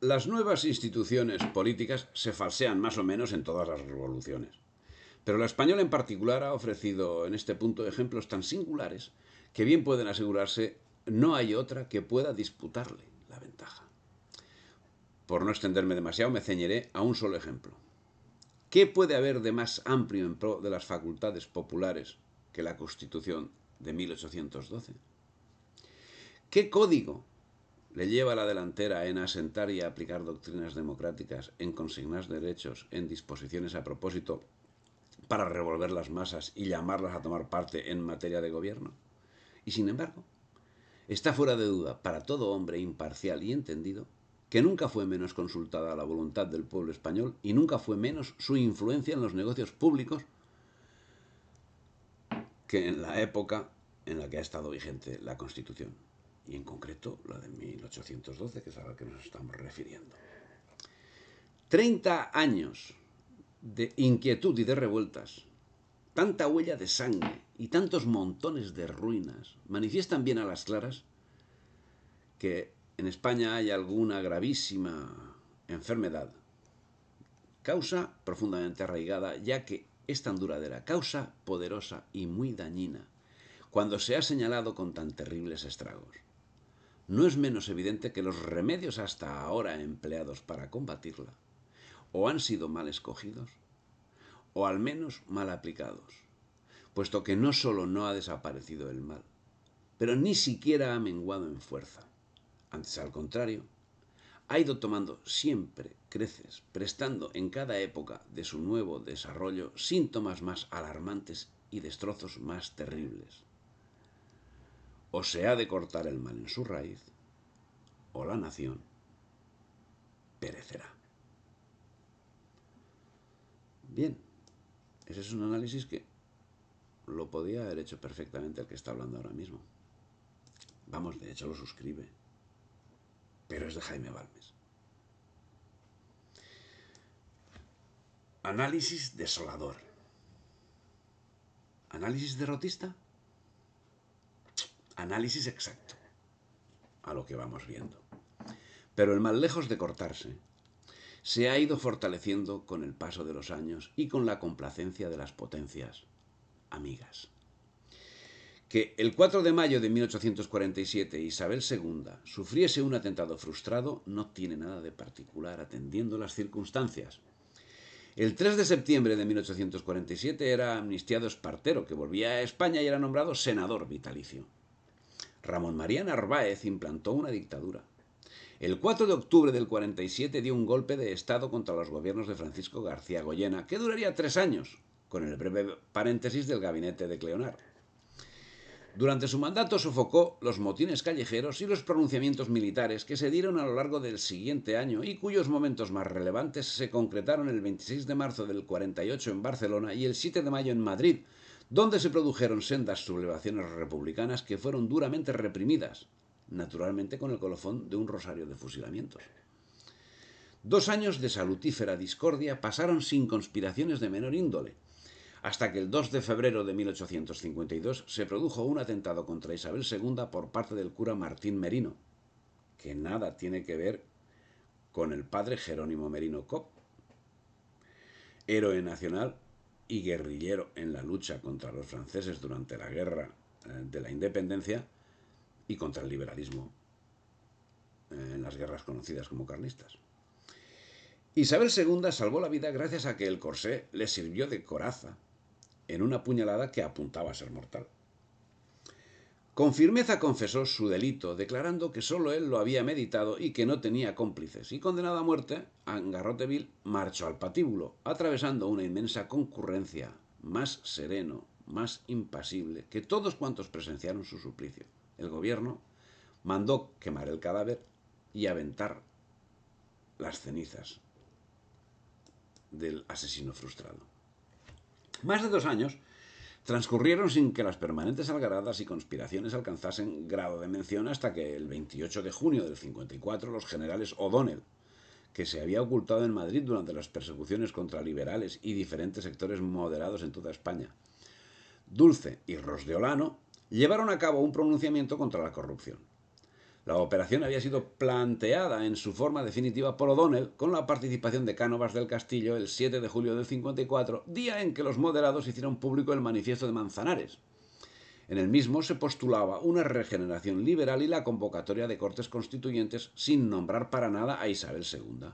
Las nuevas instituciones políticas se falsean más o menos en todas las revoluciones. Pero la española en particular ha ofrecido en este punto ejemplos tan singulares que bien pueden asegurarse no hay otra que pueda disputarle la ventaja. Por no extenderme demasiado, me ceñiré a un solo ejemplo. ¿Qué puede haber de más amplio en pro de las facultades populares que la Constitución de 1812? ¿Qué código le lleva a la delantera en asentar y aplicar doctrinas democráticas, en consignar derechos, en disposiciones a propósito para revolver las masas y llamarlas a tomar parte en materia de gobierno? Y sin embargo, está fuera de duda para todo hombre imparcial y entendido que nunca fue menos consultada la voluntad del pueblo español y nunca fue menos su influencia en los negocios públicos que en la época en la que ha estado vigente la Constitución, y en concreto la de 1812, que es a la que nos estamos refiriendo. 30 años de inquietud y de revueltas, tanta huella de sangre y tantos montones de ruinas manifiestan bien a las claras que en España hay alguna gravísima enfermedad, causa profundamente arraigada, ya que es tan duradera, causa poderosa y muy dañina, cuando se ha señalado con tan terribles estragos. No es menos evidente que los remedios hasta ahora empleados para combatirla o han sido mal escogidos o al menos mal aplicados, puesto que no solo no ha desaparecido el mal, pero ni siquiera ha menguado en fuerza. Antes, al contrario, ha ido tomando siempre creces, prestando en cada época de su nuevo desarrollo síntomas más alarmantes y destrozos más terribles. O se ha de cortar el mal en su raíz, o la nación perecerá. Bien, ese es un análisis que lo podía haber hecho perfectamente el que está hablando ahora mismo. Vamos, de hecho lo suscribe. Pero es de Jaime Balmes. Análisis desolador. ¿Análisis derrotista? Análisis exacto. A lo que vamos viendo. Pero el mal, lejos de cortarse, se ha ido fortaleciendo con el paso de los años y con la complacencia de las potencias amigas. Que el 4 de mayo de 1847 Isabel II sufriese un atentado frustrado no tiene nada de particular atendiendo las circunstancias. El 3 de septiembre de 1847 era amnistiado Espartero, que volvía a España y era nombrado senador vitalicio. Ramón María Narváez implantó una dictadura. El 4 de octubre del 47 dio un golpe de Estado contra los gobiernos de Francisco García Goyena, que duraría 3 años, con el breve paréntesis del gabinete de Cleonar. Durante su mandato sofocó los motines callejeros y los pronunciamientos militares que se dieron a lo largo del siguiente año y cuyos momentos más relevantes se concretaron el 26 de marzo del 48 en Barcelona y el 7 de mayo en Madrid, donde se produjeron sendas sublevaciones republicanas que fueron duramente reprimidas, naturalmente con el colofón de un rosario de fusilamientos. 2 años de salutífera discordia pasaron sin conspiraciones de menor índole, hasta que el 2 de febrero de 1852 se produjo un atentado contra Isabel II por parte del cura Martín Merino, que nada tiene que ver con el padre Jerónimo Merino Copp, héroe nacional y guerrillero en la lucha contra los franceses durante la guerra de la independencia y contra el liberalismo en las guerras conocidas como carlistas. Isabel II salvó la vida gracias a que el corsé le sirvió de coraza en una puñalada que apuntaba a ser mortal. Con firmeza confesó su delito, declarando que solo él lo había meditado y que no tenía cómplices, y condenado a muerte, Garroteville marchó al patíbulo, atravesando una inmensa concurrencia, más sereno, más impasible que todos cuantos presenciaron su suplicio. El gobierno mandó quemar el cadáver y aventar las cenizas del asesino frustrado. Más de 2 años transcurrieron sin que las permanentes algaradas y conspiraciones alcanzasen grado de mención hasta que el 28 de junio del 54 los generales O'Donnell, que se había ocultado en Madrid durante las persecuciones contra liberales y diferentes sectores moderados en toda España, Dulce y Ros de Olano, llevaron a cabo un pronunciamiento contra la corrupción. La operación había sido planteada en su forma definitiva por O'Donnell con la participación de Cánovas del Castillo el 7 de julio del 54, día en que los moderados hicieron público el manifiesto de Manzanares. En el mismo se postulaba una regeneración liberal y la convocatoria de Cortes Constituyentes sin nombrar para nada a Isabel II.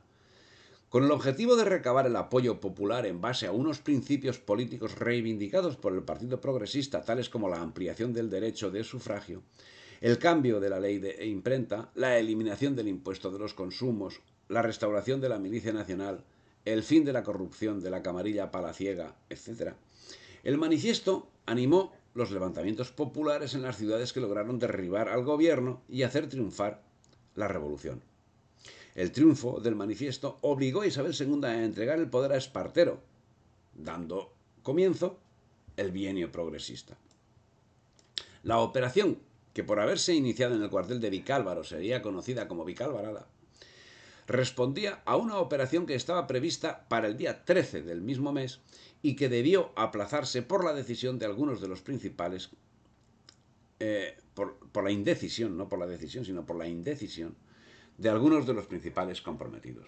Con el objetivo de recabar el apoyo popular en base a unos principios políticos reivindicados por el Partido Progresista, tales como la ampliación del derecho de sufragio, el cambio de la ley de imprenta, la eliminación del impuesto de los consumos, la restauración de la milicia nacional, el fin de la corrupción de la camarilla palaciega, etc., el manifiesto animó los levantamientos populares en las ciudades que lograron derribar al gobierno y hacer triunfar la revolución. El triunfo del manifiesto obligó a Isabel II a entregar el poder a Espartero, dando comienzo el bienio progresista. La operación, que por haberse iniciado en el cuartel de Vicálvaro sería conocida como Vicalvarada, respondía a una operación que estaba prevista para el día 13 del mismo mes y que debió aplazarse por la decisión de algunos de los principales, por la indecisión, no por la decisión, sino por la indecisión de algunos de los principales comprometidos.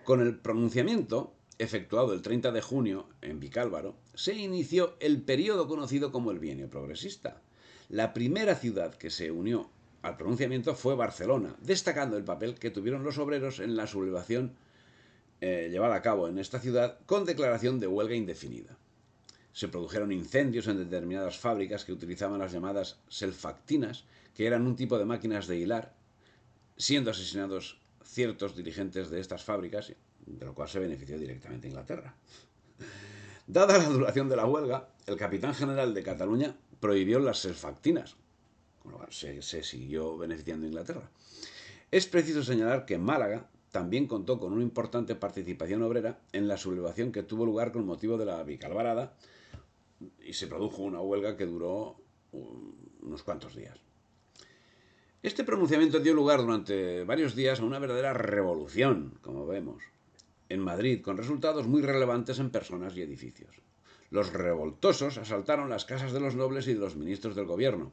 Con el pronunciamiento efectuado el 30 de junio en Vicálvaro, se inició el periodo conocido como el bienio progresista. La primera ciudad que se unió al pronunciamiento fue Barcelona, destacando el papel que tuvieron los obreros en la sublevación llevada a cabo en esta ciudad con declaración de huelga indefinida. Se produjeron incendios en determinadas fábricas que utilizaban las llamadas selfactinas, que eran un tipo de máquinas de hilar, siendo asesinados ciertos dirigentes de estas fábricas, de lo cual se benefició directamente Inglaterra. Dada la duración de la huelga, el capitán general de Cataluña prohibió las selfactinas, con lo cual se siguió beneficiando Inglaterra. Es preciso señalar que Málaga también contó con una importante participación obrera en la sublevación que tuvo lugar con motivo de la Vicalvarada y se produjo una huelga que duró unos cuantos días. Este pronunciamiento dio lugar durante varios días a una verdadera revolución, como vemos, en Madrid, con resultados muy relevantes en personas y edificios. Los revoltosos asaltaron las casas de los nobles y de los ministros del gobierno.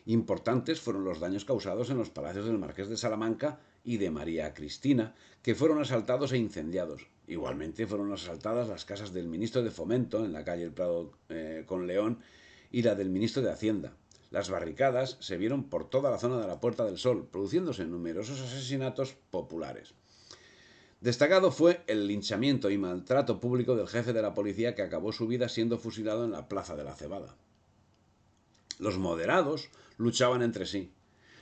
Importantes fueron los daños causados en los palacios del Marqués de Salamanca y de María Cristina, que fueron asaltados e incendiados. Igualmente fueron asaltadas las casas del ministro de Fomento en la calle El Prado con León y la del ministro de Hacienda. Las barricadas se vieron por toda la zona de la Puerta del Sol, produciéndose numerosos asesinatos populares. Destacado fue el linchamiento y maltrato público del jefe de la policía, que acabó su vida siendo fusilado en la Plaza de la Cebada. Los moderados luchaban entre sí.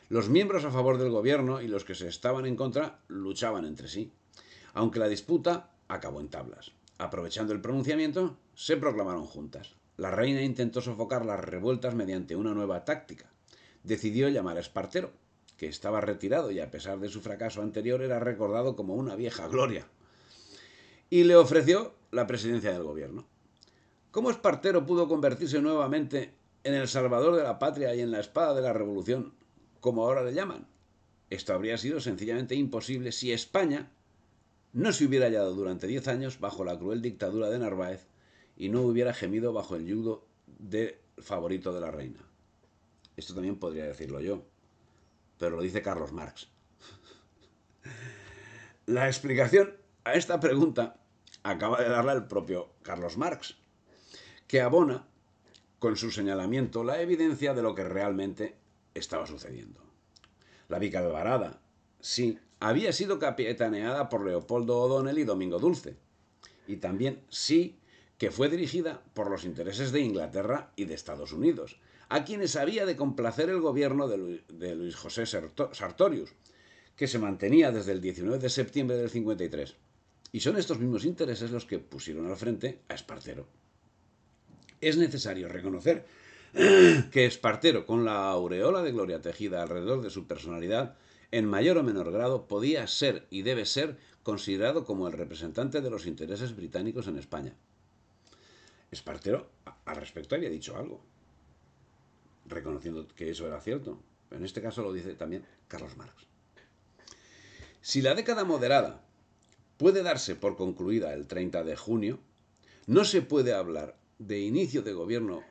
Los miembros a favor del gobierno y los que se estaban en contra luchaban entre sí, aunque la disputa acabó en tablas. Aprovechando el pronunciamiento, se proclamaron juntas. La reina intentó sofocar las revueltas mediante una nueva táctica. Decidió llamar a Espartero, que estaba retirado y a pesar de su fracaso anterior era recordado como una vieja gloria, y le ofreció la presidencia del gobierno. ¿Cómo Espartero pudo convertirse nuevamente en el salvador de la patria y en la espada de la revolución, como ahora le llaman? Esto habría sido sencillamente imposible si España no se hubiera hallado durante 10 años bajo la cruel dictadura de Narváez y no hubiera gemido bajo el yugo de favorito de la reina. Esto también podría decirlo yo, pero lo dice Carlos Marx. La explicación a esta pregunta acaba de darla el propio Carlos Marx, que abona con su señalamiento la evidencia de lo que realmente estaba sucediendo. La Vicalvarada, sí, había sido capitaneada por Leopoldo O'Donnell y Domingo Dulce, y también sí que fue dirigida por los intereses de Inglaterra y de Estados Unidos, a quienes había de complacer el gobierno de Luis José Sartorius, que se mantenía desde el 19 de septiembre del 53. Y son estos mismos intereses los que pusieron al frente a Espartero. Es necesario reconocer que Espartero, con la aureola de gloria tejida alrededor de su personalidad, en mayor o menor grado podía ser y debe ser considerado como el representante de los intereses británicos en España. Espartero al respecto había dicho algo, reconociendo que eso era cierto. En este caso lo dice también Carlos Marx. Si la década moderada puede darse por concluida el 30 de junio, no se puede hablar de inicio de gobierno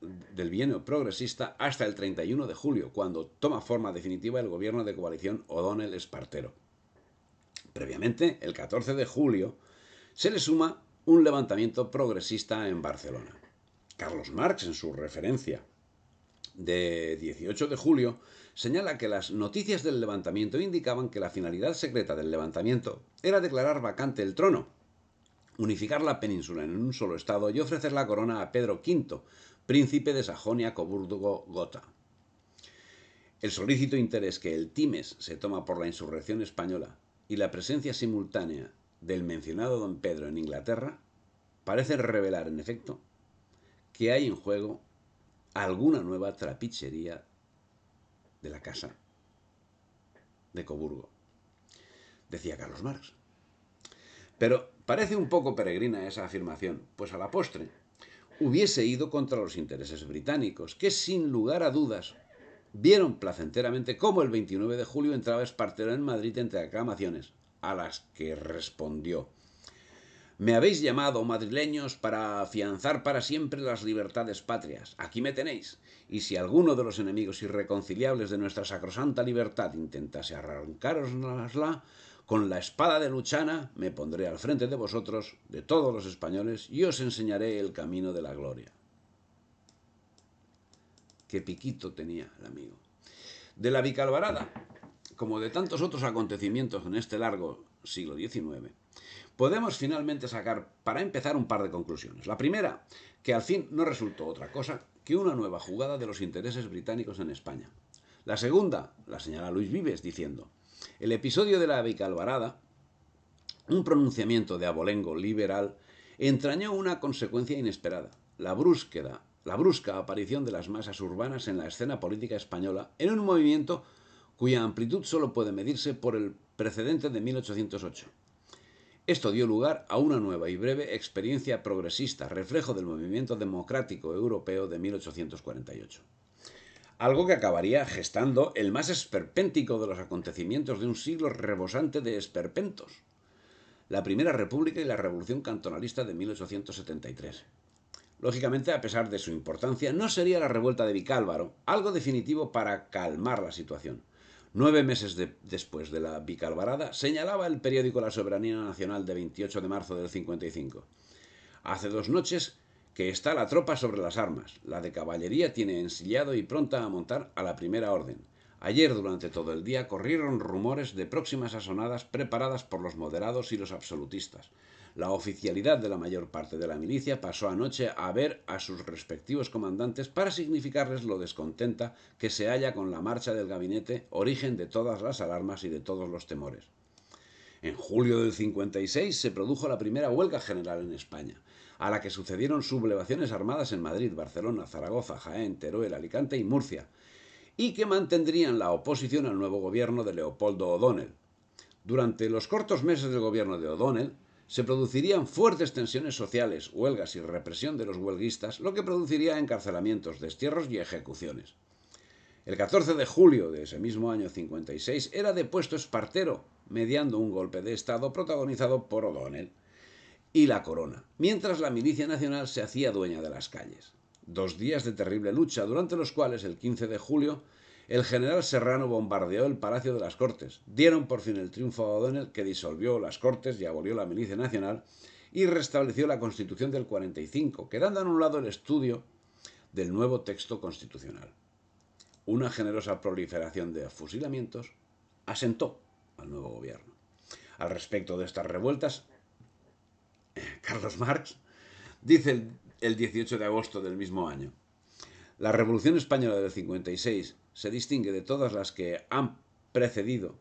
del bienio progresista hasta el 31 de julio, cuando toma forma definitiva el gobierno de coalición O'Donnell-Espartero. Previamente, el 14 de julio, se le suma un levantamiento progresista en Barcelona. Carlos Marx, en su referencia de 18 de julio, señala que las noticias del levantamiento indicaban que la finalidad secreta del levantamiento era declarar vacante el trono, unificar la península en un solo estado y ofrecer la corona a Pedro V, príncipe de Sajonia-Coburgo-Gotha. El solícito interés que el Times se toma por la insurrección española y la presencia simultánea del mencionado don Pedro en Inglaterra parece revelar, en efecto, que hay en juego alguna nueva trapichería de la casa de Coburgo, decía Carlos Marx. Pero parece un poco peregrina esa afirmación, pues a la postre hubiese ido contra los intereses británicos, que sin lugar a dudas vieron placenteramente cómo el 29 de julio entraba Espartero en Madrid entre aclamaciones, a las que respondió: me habéis llamado, madrileños, para afianzar para siempre las libertades patrias. Aquí me tenéis. Y si alguno de los enemigos irreconciliables de nuestra sacrosanta libertad intentase arrancárosla, con la espada de Luchana me pondré al frente de vosotros, de todos los españoles, y os enseñaré el camino de la gloria. Qué piquito tenía el amigo. De la Vicalvarada, como de tantos otros acontecimientos en este largo siglo XIX, podemos finalmente sacar, para empezar, un par de conclusiones. La primera, que al fin no resultó otra cosa que una nueva jugada de los intereses británicos en España. La segunda, la señala Luis Vives, diciendo: el episodio de la Vicalvarada, un pronunciamiento de abolengo liberal, entrañó una consecuencia inesperada: la brusca aparición de las masas urbanas en la escena política española en un movimiento cuya amplitud solo puede medirse por el precedente de 1808. Esto dio lugar a una nueva y breve experiencia progresista, reflejo del movimiento democrático europeo de 1848. Algo que acabaría gestando el más esperpéntico de los acontecimientos de un siglo rebosante de esperpentos: la Primera República y la Revolución Cantonalista de 1873. Lógicamente, a pesar de su importancia, no sería la revuelta de Vicálvaro algo definitivo para calmar la situación. 9 meses después de la Vicalvarada, señalaba el periódico La Soberanía Nacional de 28 de marzo del 55. Hace 2 noches que está la tropa sobre las armas. La de caballería tiene ensillado y pronta a montar a la primera orden. Ayer durante todo el día corrieron rumores de próximas asonadas preparadas por los moderados y los absolutistas. La oficialidad de la mayor parte de la milicia pasó anoche a ver a sus respectivos comandantes para significarles lo descontenta que se halla con la marcha del gabinete, origen de todas las alarmas y de todos los temores. En julio del 56 se produjo la primera huelga general en España, a la que sucedieron sublevaciones armadas en Madrid, Barcelona, Zaragoza, Jaén, Teruel, Alicante y Murcia, y que mantendrían la oposición al nuevo gobierno de Leopoldo O'Donnell. Durante los cortos meses del gobierno de O'Donnell se producirían fuertes tensiones sociales, huelgas y represión de los huelguistas, lo que produciría encarcelamientos, destierros y ejecuciones. El 14 de julio de ese mismo año 56 era depuesto Espartero, mediando un golpe de Estado protagonizado por O'Donnell y la corona, mientras la milicia nacional se hacía dueña de las calles. 2 días de terrible lucha, durante los cuales el 15 de julio el general Serrano bombardeó el Palacio de las Cortes. Dieron por fin el triunfo a O'Donnell, que disolvió las Cortes y abolió la milicia nacional y restableció la Constitución del 45, quedando anulado el estudio del nuevo texto constitucional. Una generosa proliferación de fusilamientos asentó al nuevo gobierno. Al respecto de estas revueltas, Carlos Marx dice el 18 de agosto del mismo año: la Revolución Española del 56 se distingue de todas las que han precedido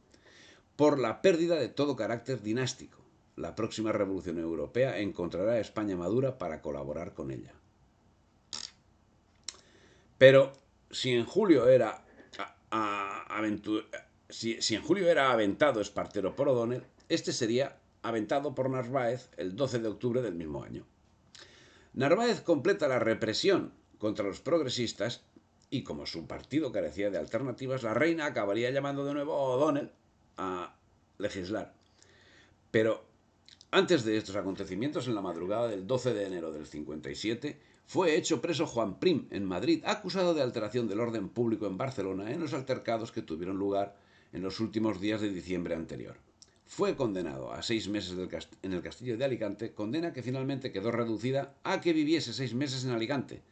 por la pérdida de todo carácter dinástico. La próxima revolución europea encontrará a España madura para colaborar con ella. Pero si en julio era aventado Espartero por O'Donnell, este sería aventado por Narváez el 12 de octubre del mismo año. Narváez completa la represión contra los progresistas y, como su partido carecía de alternativas, la reina acabaría llamando de nuevo a O'Donnell a legislar. Pero antes de estos acontecimientos, en la madrugada del 12 de enero del 57, Fue hecho preso Juan Prim en Madrid, acusado de alteración del orden público en Barcelona en los altercados que tuvieron lugar en los últimos días de diciembre anterior. Fue condenado a 6 meses en el castillo de Alicante, condena que finalmente quedó reducida a que viviese 6 meses en Alicante.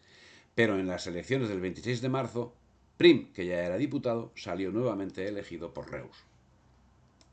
Pero en las elecciones del 26 de marzo, Prim, que ya era diputado, salió nuevamente elegido por Reus.